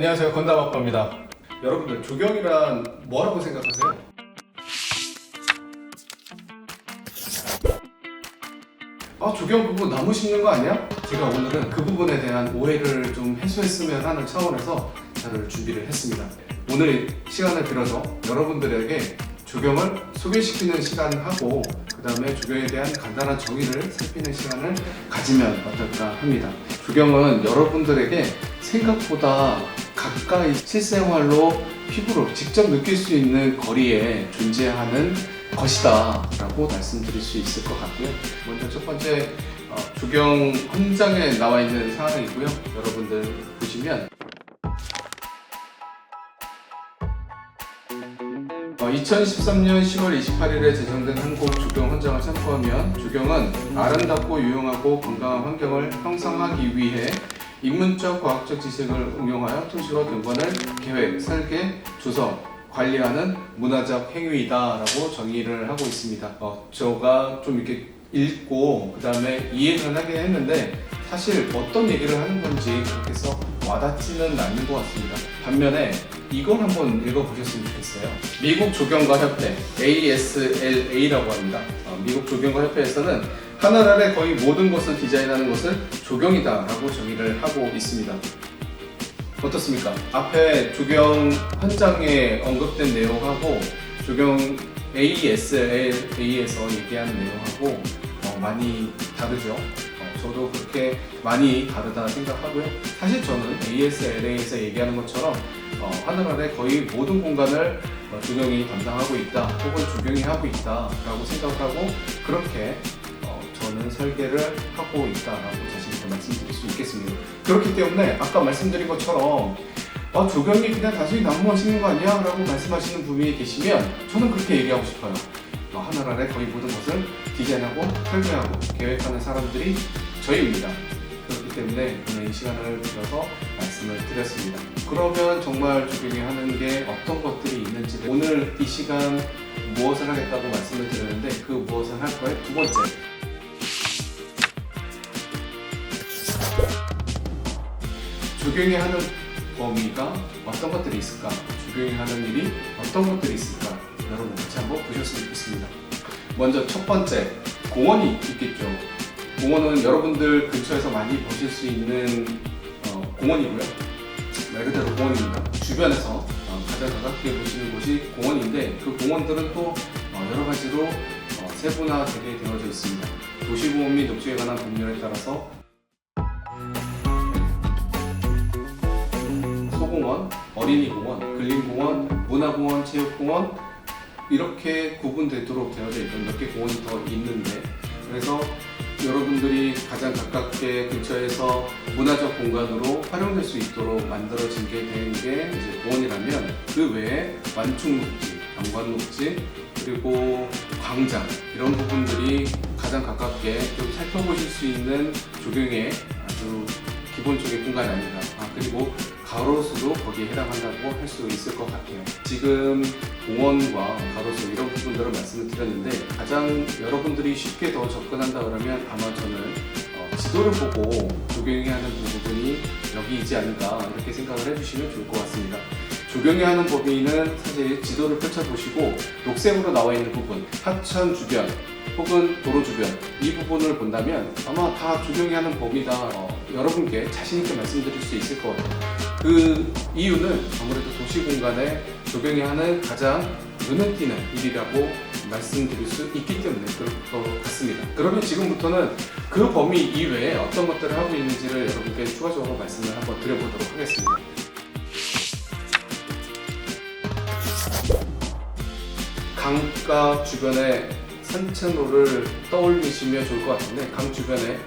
안녕하세요, 건담아빠입니다. 여러분들, 조경이란 뭐라고 생각하세요? 조경 그거 나무 심는 거 아니야? 제가 오늘은 그 부분에 대한 오해를 좀 해소했으면 하는 차원에서 자료를 준비를 했습니다. 오늘 시간을 빌어서 여러분들에게 조경을 소개시키는 시간하고 그 다음에 조경에 대한 간단한 정의를 살피는 시간을 가지면 어떨까 합니다. 조경은 여러분들에게 생각보다 가까이 실생활로 피부로 직접 느낄 수 있는 거리에 존재하는 것이다 라고 말씀드릴 수 있을 것 같고요. 먼저 첫 번째 조경 현장에 나와 있는 상황이고요. 여러분들 보시면 2013년 10월 28일에 제정된 한국 조경 헌장을 참고하면 조경은 아름답고 유용하고 건강한 환경을 형성하기 위해 인문적 과학적 지식을 응용하여 토지와 경관을 계획, 설계, 조성, 관리하는 문화적 행위이다 라고 정의를 하고 있습니다. 제가 좀 이렇게 읽고 그 다음에 이해를 하긴 했는데 사실 어떤 얘기를 하는 건지 그렇게 써 와닿지는 않는 것 같습니다. 반면에 이걸 한번 읽어보셨으면 좋겠어요. 미국 조경가 협회 ASLA라고 합니다. 미국 조경가 협회에서는 하늘 아래 거의 모든 것을 디자인하는 것을 조경이다 라고 정의를 하고 있습니다. 어떻습니까? 앞에 조경 현장에 언급된 내용하고 조경 ASLA에서 얘기하는 내용하고 많이 다르죠. 저도 그렇게 많이 다르다 생각하고요. 사실 저는 ASLA에서 얘기하는 것처럼 하늘 아래 거의 모든 공간을 조경이 담당하고 있다 혹은 조경이 하고 있다 라고 생각하고 그렇게 저는 설계를 하고 있다라고 자신있게 말씀드릴 수 있겠습니다. 그렇기 때문에 아까 말씀드린 것처럼 조경이 그냥 단순히 나무만 심는 거 아니야? 라고 말씀하시는 분이 계시면 저는 그렇게 얘기하고 싶어요. 하늘 아래 거의 모든 것을 디자인하고 설계하고 계획하는 사람들이 저희입니다. 그렇기 때문에 오늘 이 시간을 빌어서 말씀을 드렸습니다. 그러면 정말 조경이 하는 게 어떤 것들이 있는지 오늘 이 시간 무엇을 하겠다고 말씀을 드렸는데 그 무엇을 할 거에 두 번째 조경이 하는 범위가 어떤 것들이 있을까? 조경이 하는 일이 어떤 것들이 있을까? 여러분 같이 한번 보셨으면 좋겠습니다. 먼저 첫 번째, 공원이 있겠죠. 공원은 여러분들 근처에서 많이 보실 수 있는 공원이고요. 말 그대로 공원입니다. 주변에서 가장 가깝게 보시는 곳이 공원인데 그 공원들은 또 여러 가지로 세분화되게 되어져 있습니다. 도시보험 및 녹지에 관한 법률에 따라서 소공원, 어린이공원, 근린공원, 문화공원, 체육공원 이렇게 구분되도록 되어져 있던 몇 개 공원이 더 있는데 그래서 여러분들이 가장 가깝게 근처에서 문화적 공간으로 활용될 수 있도록 만들어진 게 된 게 이제 공원이라면 그 외에 완충녹지, 경관녹지 그리고 광장 이런 부분들이 가장 가깝게 좀 살펴보실 수 있는 조경의 아주 기본적인 공간이 아닌가. 그리고 가로수도 거기에 해당한다고 할 수 있을 것 같아요. 지금 공원과 가로수 이런 부분들을 말씀을 드렸는데 가장 여러분들이 쉽게 더 접근한다 그러면 아마 저는 지도를 보고 조경이 하는 부분이 여기이지 않을까 이렇게 생각을 해주시면 좋을 것 같습니다. 조경이 하는 범위는 사실 지도를 펼쳐보시고 녹색으로 나와 있는 부분, 하천 주변 혹은 도로 주변 이 부분을 본다면 아마 다 조경이 하는 범위다 여러분께 자신있게 말씀드릴 수 있을 것 같아요. 그 이유는 아무래도 도시 공간에 조경이 하는 가장 눈에 띄는 일이라고 말씀드릴 수 있기 때문에 그럴 것 같습니다. 그러면 지금부터는 그 범위 이외에 어떤 것들을 하고 있는지를 여러분께 추가적으로 말씀을 한번 드려보도록 하겠습니다. 강가 주변에 산책로를 떠올리시면 좋을 것 같은데 강 주변에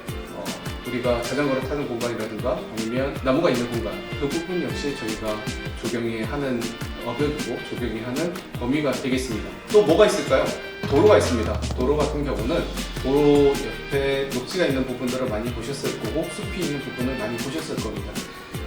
우리가 자전거를 타는 공간이라든가 아니면 나무가 있는 공간 그 부분 역시 저희가 조경이 하는 어벽이고 조경이 하는 범위가 되겠습니다. 또 뭐가 있을까요? 도로가 있습니다. 도로 같은 경우는 도로 옆에 녹지가 있는 부분들을 많이 보셨을 거고 숲이 있는 부분을 많이 보셨을 겁니다.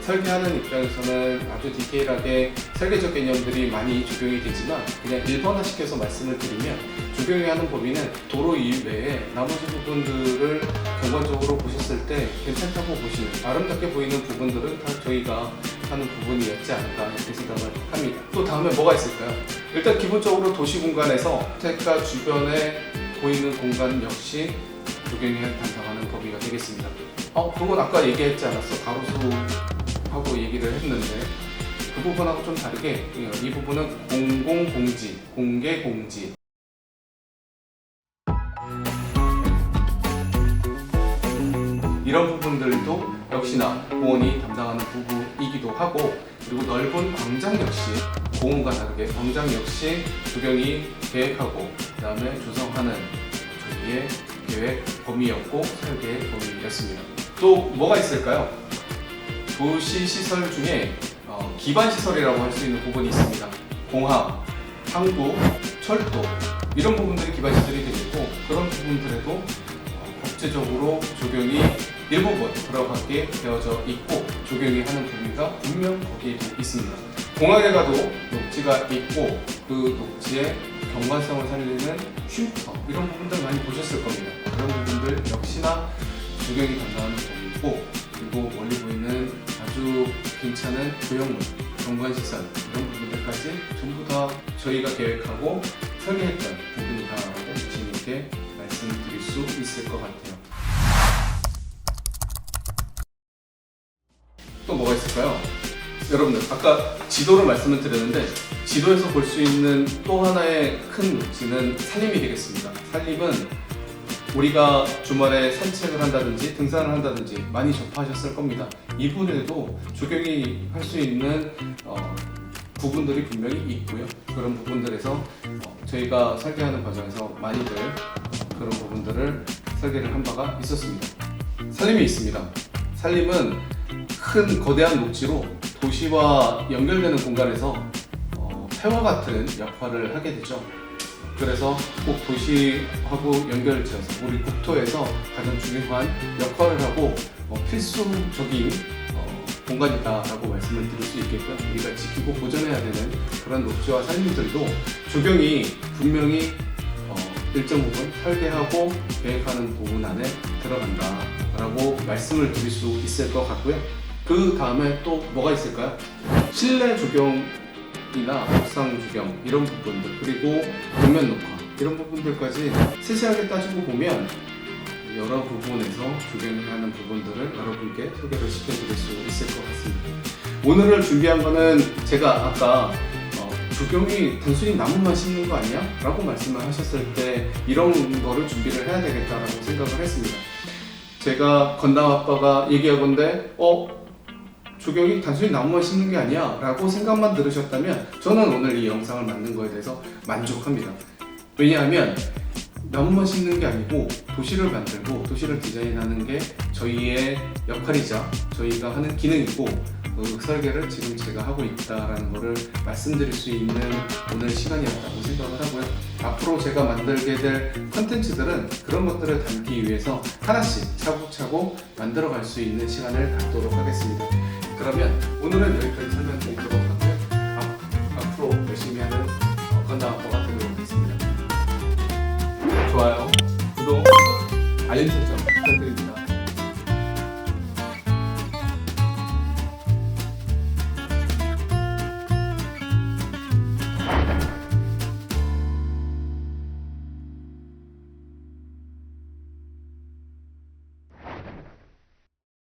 설계하는 입장에서는 아주 디테일하게 설계적 개념들이 많이 적용이 되지만 그냥 일반화시켜서 말씀을 드리면 조경이 하는 범위는 도로 이외에 나머지 부분들을 경관적으로 보셨을 때 괜찮다고 보시는 아름답게 보이는 부분들은 다 저희가 하는 부분이었지 않을까 이렇게 생각을 합니다. 또 다음에 뭐가 있을까요? 일단 기본적으로 도시 공간에서 주택가 주변에 보이는 공간 역시 조경이 담당하는 범위가 되겠습니다. 그건 아까 얘기했지 않았어? 가로수하고 얘기를 했는데 그 부분하고 좀 다르게 이 부분은 공공공지, 공개공지 이런 부분들도 역시나 공원이 담당하는 부분이기도 하고, 그리고 넓은 광장 역시 공원과 다르게 광장 역시 조경이 계획하고 그 다음에 조성하는 저희의 계획 범위였고 설계 범위였습니다. 또 뭐가 있을까요? 도시 시설 중에 기반 시설이라고 할 수 있는 부분이 있습니다. 공항, 항구, 철도 이런 부분들이 기반 시설이 되겠고, 그런 부분들에도 국제적으로 조경이 일부분 들어가게 되어져 있고 조경이 하는 범위가 분명 거기에도 있습니다. 공항에 가도 녹지가 있고 그 녹지의 경관성을 살리는 쉼터 이런 부분들 많이 보셨을 겁니다. 그런 부분들 역시나 조경이 담당하는 범위고, 그리고 멀리 보이는 아주 괜찮은 조형물, 경관시설 이런 부분들까지 전부 다 저희가 계획하고 설계했던 부분이다라고 자신 있게 말씀드릴 수 있을 것 같아요. 또 뭐가 있을까요? 여러분들 아까 지도를 말씀을 드렸는데 지도에서 볼 수 있는 또 하나의 큰 녹지는 산림이 되겠습니다. 산림은 우리가 주말에 산책을 한다든지 등산을 한다든지 많이 접하셨을 겁니다. 이분에도 조경이 할 수 있는 부분들이 분명히 있고요. 그런 부분들에서 저희가 설계하는 과정에서 많이들 그런 부분들을 설계를 한 바가 있었습니다. 산림이 있습니다. 산림은 큰 거대한 녹지로 도시와 연결되는 공간에서 폐와 같은 역할을 하게 되죠. 그래서 꼭 도시하고 연결지어서 우리 국토에서 가장 중요한 역할을 하고 필수적인 공간이다라고 말씀을 드릴 수 있겠고요. 우리가 지키고 보존해야 되는 그런 녹지와 산림들도 조경이 분명히 일정 부분 설계하고 계획하는 부분 안에 들어간다라고 말씀을 드릴 수 있을 것 같고요. 그 다음에 또 뭐가 있을까요? 실내 조경이나 옥상 조경 이런 부분들, 그리고 벽면 녹화 이런 부분들까지 세세하게 따지고 보면 여러 부분에서 조경하는 부분들을 여러분께 소개를 시켜드릴 수 있을 것 같습니다. 오늘을 준비한 거는 제가 아까 조경이 단순히 나무만 심는 거 아니야? 라고 말씀을 하셨을 때 이런 거를 준비를 해야 되겠다라고 생각을 했습니다. 제가 건담 아빠가 얘기하건대 조경이 단순히 나무만 심는 게 아니야 라고 생각만 들으셨다면 저는 오늘 이 영상을 만든 거에 대해서 만족합니다. 왜냐하면 나무만 심는 게 아니고 도시를 만들고 도시를 디자인하는 게 저희의 역할이자 저희가 하는 기능이고, 그 설계를 지금 제가 하고 있다라는 것을 말씀드릴 수 있는 오늘 시간이었다고 생각을 하고요. 앞으로 제가 만들게 될 컨텐츠들은 그런 것들을 담기 위해서 하나씩 차곡차곡 만들어갈 수 있는 시간을 갖도록 하겠습니다. 그러면 오늘은 여기까지 설명드리도록 하고요. 앞으로 열심히 하는 건담 아빠가 되도록 하겠습니다. 좋아요, 구독, 알림 설정 부탁드립니다.